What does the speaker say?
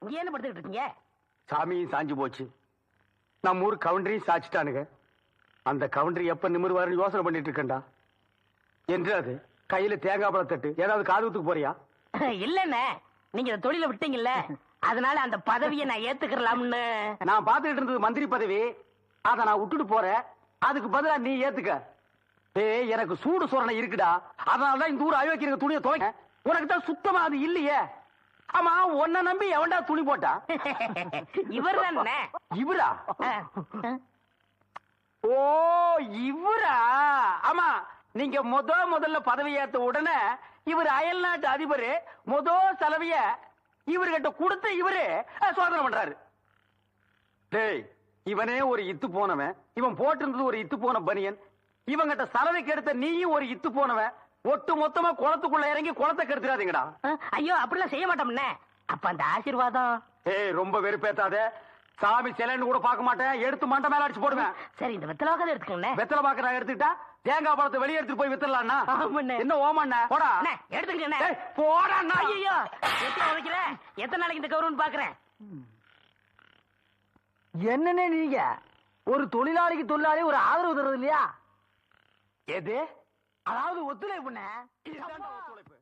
இங்க என்ன படுத்துக்கிட்டு இருக்கீங்க? சாமியும் சாஞ்சு போச்சு, நம்ம ஊர் கவுண்டரையும் சாச்சிட்டானுங்க. அந்த கவுண்டரி எப்ப நிமிர்வாருன்னு யோசனை பண்ணிட்டு இருக்கேன்டா. என்று அது கையில தேங்காய் பழம் தட்டு, ஏதாவது காதுகுத்துக்கு போறியா? இல்லண்ணே, நீங்க இந்த தொழில விட்டீங்கல்ல, அதனால அந்த பதவியை நான் ஏத்துக்கலாம்னு. நான் பாத்துக்கிட்டு இருந்தது மந்திரி பதவி, அத நான் விட்டுட்டு போறேன். அதுக்கு பதிலா நீ ஏத்துக்க. ஏய், எனக்கு சூடு சொரணை இருக்குடா, அதனாலதான் இந்த ஊர் அயோக்கிய துணியை துவைக்க. உனக்கு தான் சுத்தமா அது இல்லையே. ஆமா, உன்னை நம்பி எவன்டா துணி போட்டா? இவர் தானே. இவரா? ஓ, இவரா? ஆமா, நீங்க முதல்ல பதவி ஏத்த உடனே இவர் அயல் நாட்டு அதிபர் செலவிய இவர்கிட்ட கொடுத்து இவரு சோதனை பண்றாரு. டேய், இவனே ஒரு இத்து போனவன், இவன் போட்டிருந்தது ஒரு இத்து போன பனியன், இவங்கிட்ட சலவைக்கு எடுத்த நீயும் ஒரு இத்து போனவன். ஒட்டு மொத்தமா குளத்துக்குள்ள இறங்கி குளத்தை கெடுத்துறாதீங்கடா. ஐயோ, அப்படிலாம் செய்ய மாட்டோம்னே. அப்ப அந்த ஆசீர்வாதம். ஏய், ரொம்ப வெறுப்பேத்தாத. சாமி சிலைன்னு கூட பார்க்க மாட்டேன், எடுத்து மண்டை மேல அடிச்சு போடுவேன். சரி, இந்த வெத்தலை வாக்காத எடுத்துக்கோங்க. வெத்தலை பாக்க நான் எடுத்துக்கிட்டா தேங்காய் பழத்தை வெளியே எடுத்துட்டு போய் வித்துடலாம்னா? என்ன ஓமண்ண? போடா எடுத்துக்கங்க. போடா. ஐயோ, எத்தனை உதைக்கிற? எத்தனை நாளைக்கு இந்த கௌரவம் பாக்குறேன்? என்னன்னு நீங்க ஒரு தொழிலாளிக்கு தொழிலாளி ஒரு ஆதரவு தர்றது இல்லையா? எது? அதாவது ஒத்துழைப்புண்ணே.